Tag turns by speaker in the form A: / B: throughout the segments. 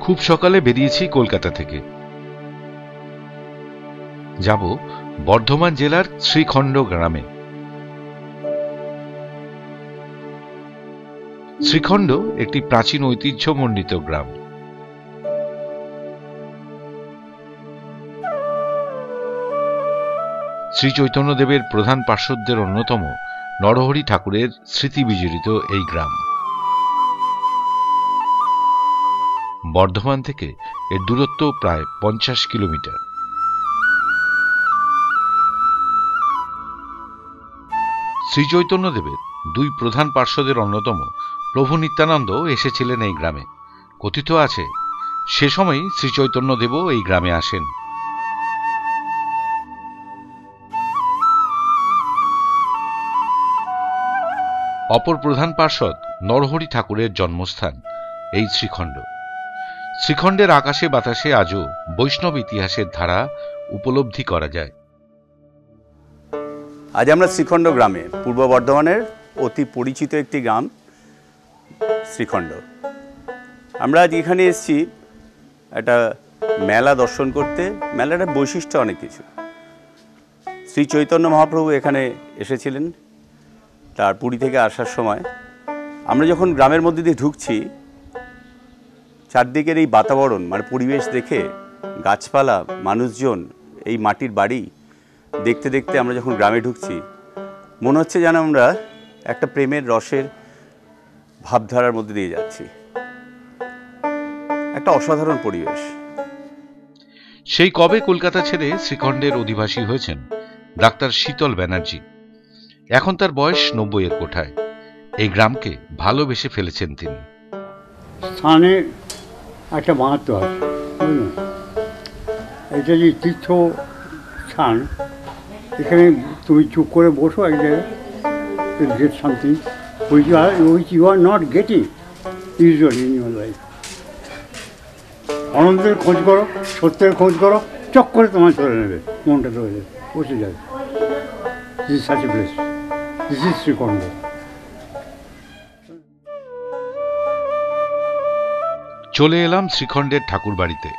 A: খুব সকালে বেরিয়েছি কলকাতা থেকে। যাব বর্ধমান জেলার শ্রীখণ্ড গ্রামে। শ্রীখণ্ড একটি প্রাচীন ঐতিহ্যমণ্ডিত গ্রাম। শ্রী চৈতন্যদেবের প্রধান পার্শ্বদের অন্যতম নরহরি ঠাকুরের স্মৃতি বিজড়িত এই গ্রাম। বর্ধমান থেকে এর দূরত্ব প্রায় 50 কিলোমিটার। শ্রী চৈতন্যদেবের দুই প্রধান পার্শ্বদের অন্যতম প্রভু নিত্যানন্দ এসেছিলেন এই গ্রামে। কথিত আছে সে সময় শ্রী চৈতন্যদেবও এই গ্রামে আসেন। অপর প্রধান পার্শ্বদ নরহরি ঠাকুরের জন্মস্থান এই শ্রীখণ্ড। শ্রীখণ্ডের আকাশে বাতাসে আজও বৈষ্ণব ইতিহাসের ধারা উপলব্ধি করা যায়।
B: আজ আমরা শ্রীখণ্ড গ্রামে, পূর্ব বর্ধমানের অতি পরিচিত একটি গ্রাম শ্রীখণ্ড। আমরা আজ এখানে এসেছি একটা মেলা দর্শন করতে। মেলাটার বৈশিষ্ট্য অনেক কিছু। শ্রী চৈতন্য মহাপ্রভু এখানে এসেছিলেন তার পুরী থেকে আসার সময়। আমরা যখন গ্রামের মধ্যে দিয়ে ঢুকছি, চারদিকের এই বাতাবরণ মানে পরিবেশ দেখে, গাছপালা, মানুষজন, এই মাটির বাড়ি দেখতে দেখতে আমরা যখন গ্রামে ঢুকছি, মনে হচ্ছে যেন আমরা একটা প্রেমের রসের ভাবধারার মধ্যে দিয়ে যাচ্ছি। একটা অসাধারণ পরিবেশ।
A: সেই কবে কলকাতা ছেড়ে শ্রীখণ্ডের অধিবাসী হয়েছেন ডাক্তার শীতল ব্যানার্জি। এখন তার বয়স 90-এর কোঠায়। এই গ্রামকে ভালোবেসে ফেলেছেন তিনি।
C: স্থানে একটা মাহাত্ম্য আছে, বুঝলেন? এটা যে তীর্থ স্থান, এখানে তুমি চুপ করে বসো এক জায়গায়, gate something which you are not getting usually in your life. আনন্দের খোঁজ করো, সত্যের খোঁজ করো, চক করে তোমার চলে নেবে, মনটা চলে যাবে, বসে যাবে। This is such a place. This is Shrikhand.
A: চলে এলাম শ্রীখণ্ডের ঠাকুর বাড়িতে।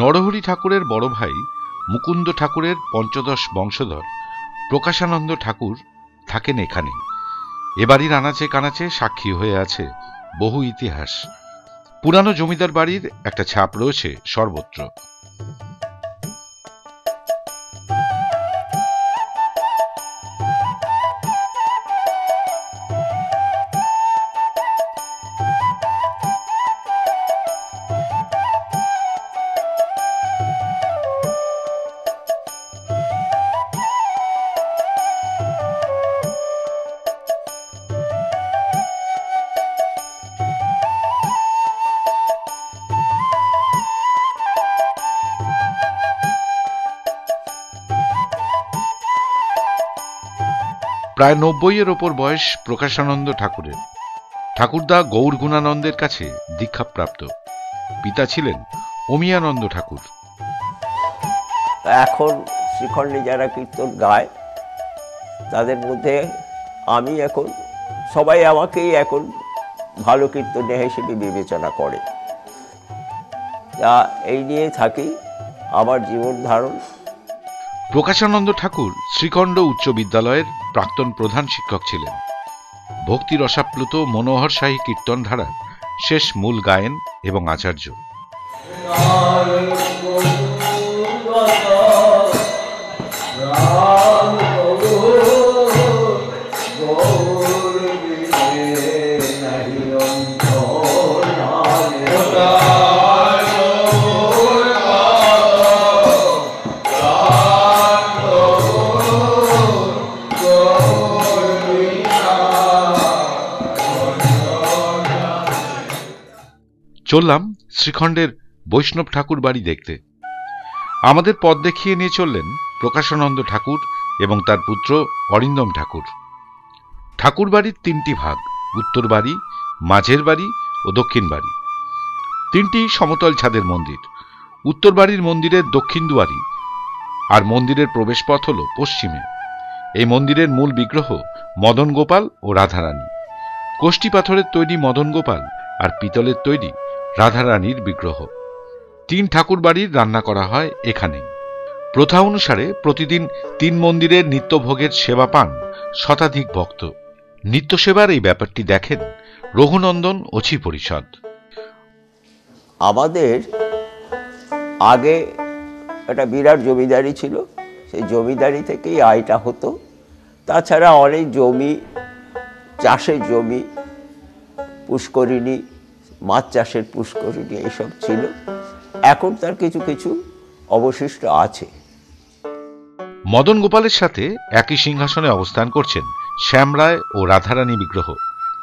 A: নরহরি ঠাকুরের বড় ভাই মুকুন্দ ঠাকুরের পঞ্চদশ বংশধর প্রকাশানন্দ ঠাকুর থাকেন এখানে। এবাড়ির আনাচে কানাচে সাক্ষী হয়ে আছে বহু ইতিহাস। পুরানো জমিদার বাড়ির একটা ছাপ রয়েছে সর্বত্র। প্রায় 90-এর ওপর বয়স প্রকাশানন্দ ঠাকুরের। ঠাকুরদা গৌর গুণানন্দের কাছে দীক্ষাপ্রাপ্ত। পিতা ছিলেন অমিয়ানন্দ ঠাকুর।
D: এখন শ্রীখণ্ডে যারা কীর্তন গায় তাদের মধ্যে আমি এখন, সবাই আমাকেই এখন ভালো কীর্তনিয়া হিসেবে বিবেচনা করে। তা এই নিয়ে থাকি আমার জীবন ধারণ।
A: প্রকাশানন্দ ঠাকুর শ্রীখণ্ড উচ্চ বিদ্যালয়ের প্রাক্তন প্রধান শিক্ষক ছিলেন। ভক্তি রসাপ্লুত মনোহর শাহী কীর্তন ধারার শেষ মূল গায়েন এবং আচার্য। চললাম শ্রীখণ্ডের বৈষ্ণব ঠাকুর বাড়ি দেখতে। আমাদের পথ দেখিয়ে নিয়ে চললেন প্রকাশানন্দ ঠাকুর এবং তার পুত্র অরিন্দম ঠাকুর। ঠাকুর বাড়ির 3টি ভাগ, উত্তর বাড়ি, মাঝের বাড়ি ও দক্ষিণ বাড়ি। 3টি সমতল ছাদের মন্দির। উত্তর বাড়ির মন্দিরের দক্ষিণ দুয়ারি আর মন্দিরের প্রবেশপথ হল পশ্চিমে। এই মন্দিরের মূল বিগ্রহ মদন গোপাল ও রাধারানী। কোষ্টি পাথরের তৈরি মদন গোপাল আর পিতলের তৈরি রাধারানীর বিগ্রহ। 3 ঠাকুর বাড়ির রান্না করা হয় এখানে। প্রথা অনুসারে প্রতিদিন 3 মন্দিরের নিত্যভোগের সেবা পান শতাধিক ভক্ত। নিত্য সেবার এই ব্যাপারটি দেখেন রঘুনন্দন অছি পরিষদ।
D: আমাদের আগে একটা বিরাট জমিদারি ছিল, সেই জমিদারি থেকেই আয়টা হতো। তাছাড়া অনেক জমি, চাষের জমি, পুষ্করিণী, মাছ চাষের পুষ্করিণী এইসব ছিল। এখন তার কিছু কিছু অবশিষ্ট আছে।
A: মদন গোপালের সাথে একই সিংহাসনে অবস্থান করছেন শ্যামরায় ও রাধারানী বিগ্রহ।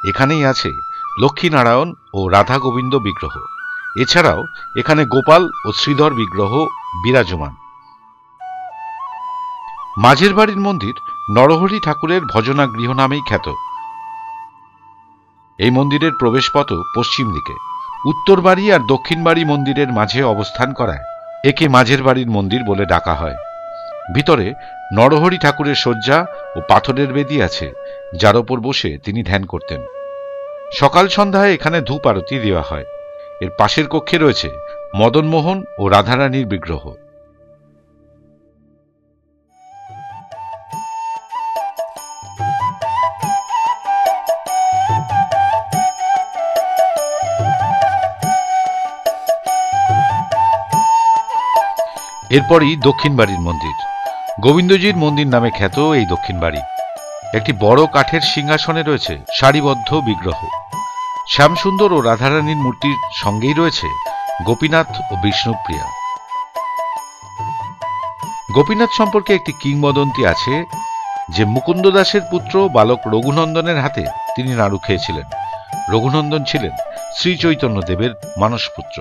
A: এখানেই আছে লক্ষ্মীনারায়ণ ও রাধা গোবিন্দ বিগ্রহ। এছাড়াও এখানে গোপাল ও শ্রীধর বিগ্রহ বিরাজমান। মাঝের বাড়ির মন্দির নরহরি ঠাকুরের ভজনা গৃহ নামেই খ্যাত। এই মন্দিরের প্রবেশপথ পশ্চিম দিকে। উত্তর বাড়ি আর দক্ষিণ বাড়ি মন্দিরের মাঝে অবস্থান করায় একে মাঝের বাড়ির মন্দির বলে ডাকা হয়। ভিতরে নরহরি ঠাকুরের শয্যা ও পাথরের বেদি আছে, যার ওপর বসে তিনি ধ্যান করতেন। সকাল সন্ধ্যায় এখানে ধূপ আরতি দেওয়া হয়। এর পাশের কক্ষে রয়েছে মদনমোহন ও রাধারানীর বিগ্রহ। এরপরই দক্ষিণ বাড়ির মন্দির। গোবিন্দজির মন্দির নামে খ্যাত এই দক্ষিণ বাড়ি। একটি বড় কাঠের সিংহাসনে রয়েছে সারিবদ্ধ বিগ্রহ। শ্যামসুন্দর ও রাধারানীর মূর্তির সঙ্গেই রয়েছে গোপীনাথ ও বিষ্ণুপ্রিয়া। গোপীনাথ সম্পর্কে একটি কিংবদন্তি আছে যে মুকুন্দ দাসের পুত্র বালক রঘুনন্দনের হাতে তিনি নাড়ু খেয়েছিলেন। রঘুনন্দন ছিলেন শ্রী চৈতন্য দেবের মানসপুত্র।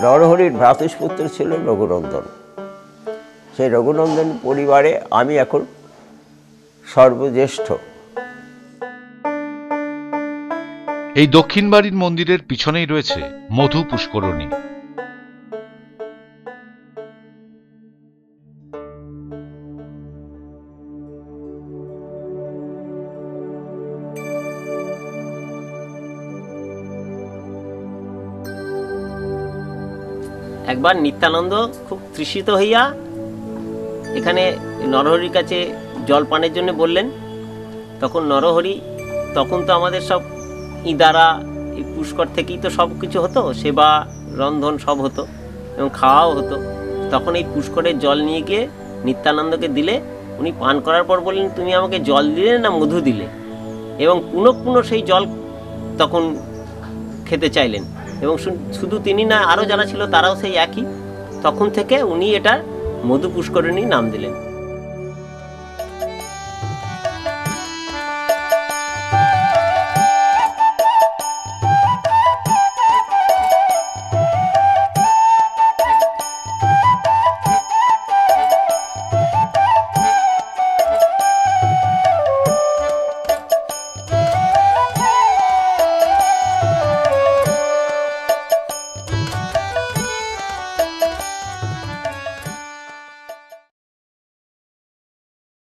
D: নরহরির ভ্রাতুষ্পুত্র ছিল রঘুনন্দন। সেই রঘুনন্দন পরিবারে আমি এখন সর্বজ্যেষ্ঠ।
A: এই দক্ষিণ বাড়ির মন্দিরের পিছনেই রয়েছে মধু পুষ্করণী।
E: একবার নিত্যানন্দ খুব তৃষিত হইয়া এখানে নরহরির কাছে জল পানের জন্য বললেন। তখন নরহরি, তখন তো আমাদের সব ইদারা, এই পুষ্কর থেকেই তো সব কিছু হতো, সেবা রন্ধন সব হতো এবং খাওয়াও হতো। তখন এই পুষ্করের জল নিয়ে গিয়ে নিত্যানন্দকে দিলে। উনি পান করার পর বললেন, তুমি আমাকে জল দিলে না মধু দিলে? এবং পুনঃ পুনঃ সেই জল তখন খেতে চাইলেন। এবং শুধু তিনি না, আরও যারা ছিল তারাও সেই একই। তখন থেকে উনি এটার মধু পুষ্করিণী নাম দিলেন।